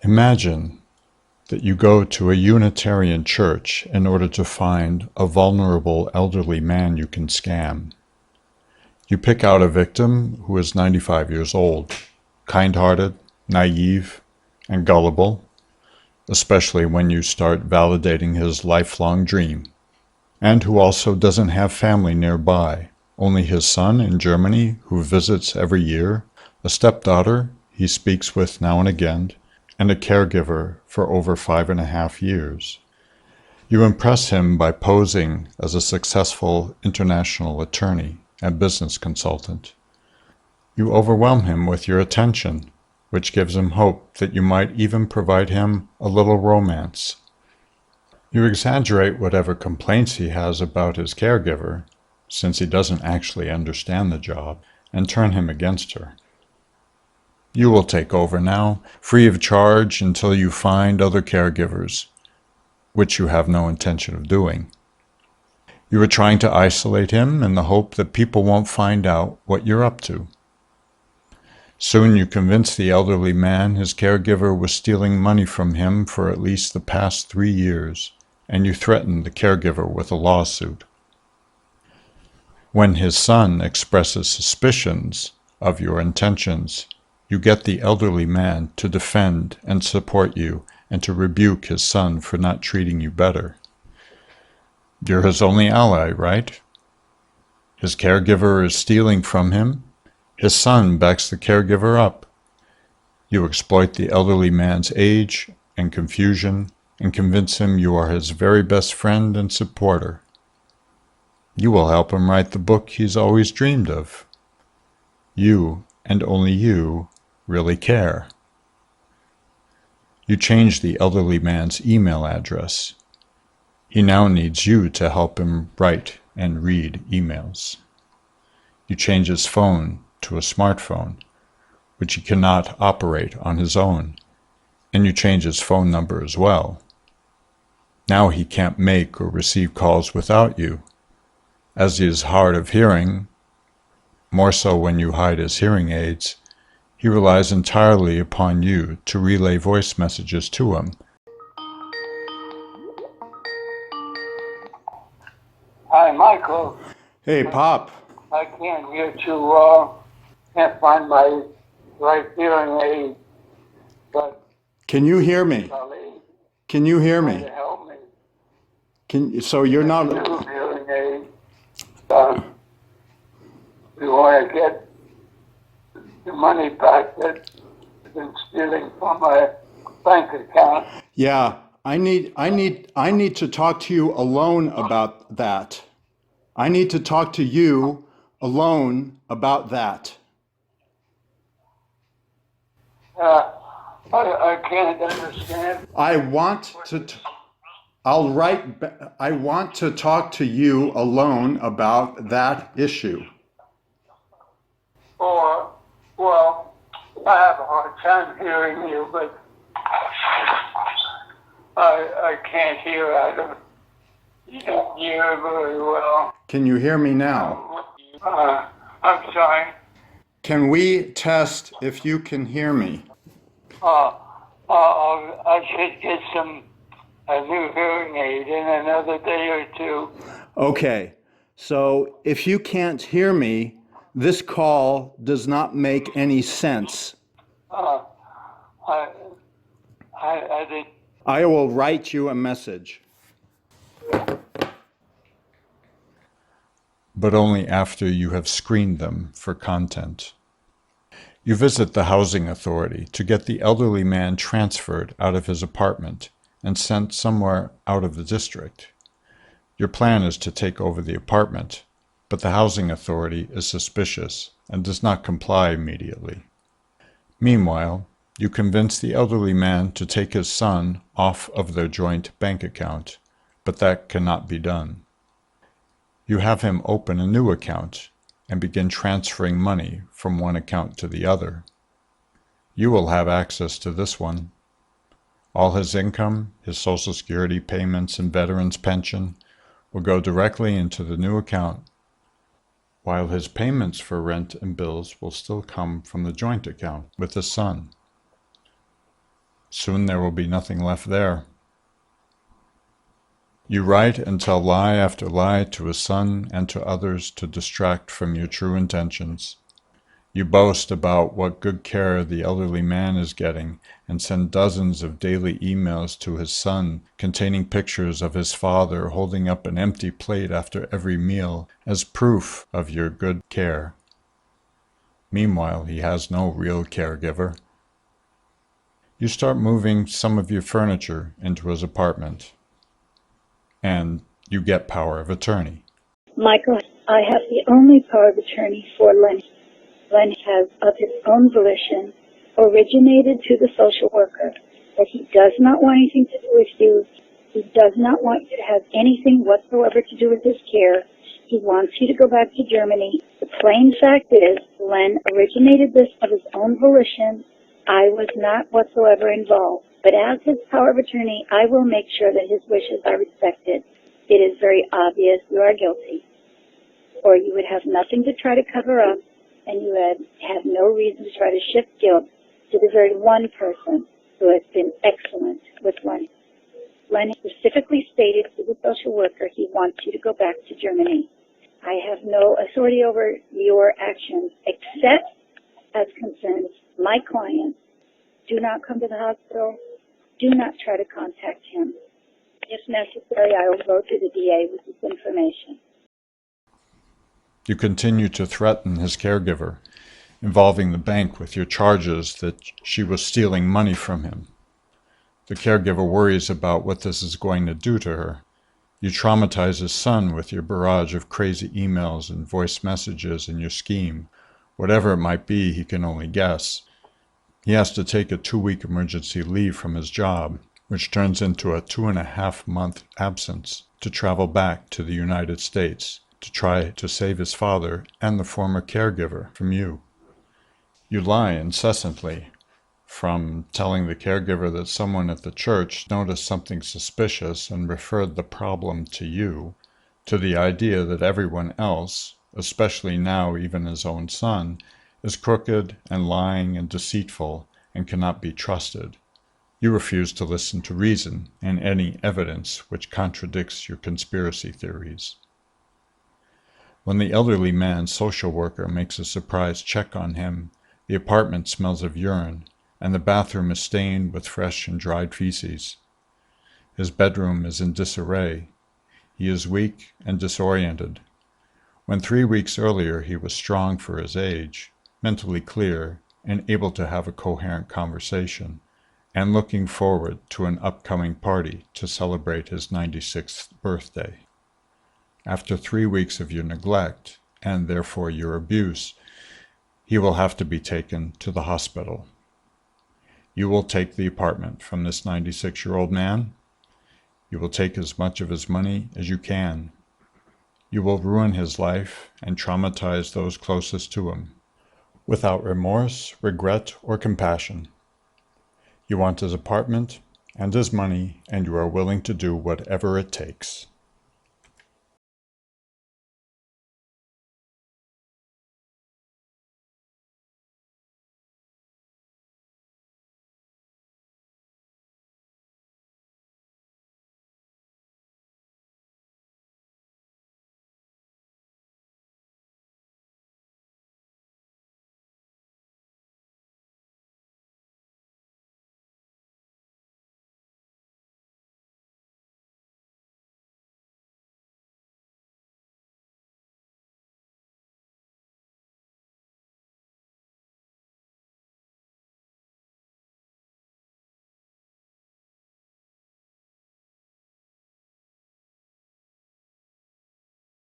Imagine that you go to a Unitarian church in order to find a vulnerable elderly man you can scam. You pick out a victim who is 95 years old, kind-hearted, naive, and gullible, especially when you start validating his lifelong dream, and who also doesn't have family nearby, only his son in Germany who visits every year, a stepdaughter he speaks with now and again, and a caregiver for over 5.5 years. You impress him by posing as a successful international attorney and business consultant. You overwhelm him with your attention, which gives him hope that you might even provide him a little romance. You exaggerate whatever complaints he has about his caregiver, since he doesn't actually understand the job, and turn him against her. You will take over now, free of charge until you find other caregivers, which you have no intention of doing. You are trying to isolate him in the hope that people won't find out what you're up to. Soon you convince the elderly man his caregiver was stealing money from him for at least the past 3 years, and you threaten the caregiver with a lawsuit. When his son expresses suspicions of your intentions, you get the elderly man to defend and support you and to rebuke his son for not treating you better. You're his only ally, right? His caregiver is stealing from him. His son backs the caregiver up. You exploit the elderly man's age and confusion and convince him you are his very best friend and supporter. You will help him write the book he's always dreamed of. You, and only you, really care. You change the elderly man's email address. He now needs you to help him write and read emails. You change his phone to a smartphone, which he cannot operate on his own, and you change his phone number as well. Now he can't make or receive calls without you. As he is hard of hearing, more so when you hide his hearing aids, he relies entirely upon you to relay voice messages to him. Hi, Michael. Hey, Pop. I can't hear too well. Can't find my right hearing aid. But Can you hear me? Charlie, Can you hear trying me? to help me. So you're not... New hearing aid. We want to get the money back that's been stealing from my bank account. Yeah, I need to talk to you alone about that. I need to talk to you alone about that. I can't understand. I want to talk to you alone about that issue. Or, well, I have a hard time hearing you, but I can't hear. I don't hear very well. Can you hear me now? I'm sorry. Can we test if you can hear me? I should get a new hearing aid in another day or two. Okay, so if you can't hear me, this call does not make any sense. I did. I will write you a message. But only after you have screened them for content. You visit the housing authority to get the elderly man transferred out of his apartment and sent somewhere out of the district. Your plan is to take over the apartment, but the housing authority is suspicious and does not comply immediately. Meanwhile, you convince the elderly man to take his son off of their joint bank account, but that cannot be done. You have him open a new account and begin transferring money from one account to the other. You will have access to this one. All his income, his Social Security payments and veterans pension will go directly into the new account, while his payments for rent and bills will still come from the joint account with his son. Soon there will be nothing left there. You write and tell lie after lie to his son and to others to distract from your true intentions. You boast about what good care the elderly man is getting and send dozens of daily emails to his son containing pictures of his father holding up an empty plate after every meal as proof of your good care. Meanwhile, he has no real caregiver. You start moving some of your furniture into his apartment, and you get power of attorney. Michael, I have the only power of attorney for Len. Len has, of his own volition, originated to the social worker that he does not want anything to do with you. He does not want you to have anything whatsoever to do with his care. He wants you to go back to Germany. The plain fact is, Len originated this of his own volition. I was not whatsoever involved. But as his power of attorney, I will make sure that his wishes are respected. It is very obvious you are guilty, or you would have nothing to try to cover up, and you would have no reason to try to shift guilt to the very one person who has been excellent with Len. Len specifically stated to the social worker he wants you to go back to Germany. I have no authority over your actions except as concerns my client. Do not come to the hospital. Do not try to contact him. If necessary, I will go to the DA with this information. You continue to threaten his caregiver, involving the bank with your charges that she was stealing money from him. The caregiver worries about what this is going to do to her. You traumatize his son with your barrage of crazy emails and voice messages in your scheme. Whatever it might be, he can only guess. He has to take a 2-week emergency leave from his job, which turns into a 2.5-month absence, to travel back to the United States to try to save his father and the former caregiver from you. You lie incessantly, from telling the caregiver that someone at the church noticed something suspicious and referred the problem to you, to the idea that everyone else, especially now even his own son, is crooked and lying and deceitful and cannot be trusted. You refuse to listen to reason and any evidence which contradicts your conspiracy theories. When the elderly man's social worker makes a surprise check on him, the apartment smells of urine, and the bathroom is stained with fresh and dried feces. His bedroom is in disarray. He is weak and disoriented. When 3 weeks earlier he was strong for his age, mentally clear, and able to have a coherent conversation, and looking forward to an upcoming party to celebrate his 96th birthday. After 3 weeks of your neglect, and therefore your abuse, he will have to be taken to the hospital. You will take the apartment from this 96-year-old man. You will take as much of his money as you can. You will ruin his life and traumatize those closest to him, without remorse, regret, or compassion. You want his apartment and his money, and you are willing to do whatever it takes.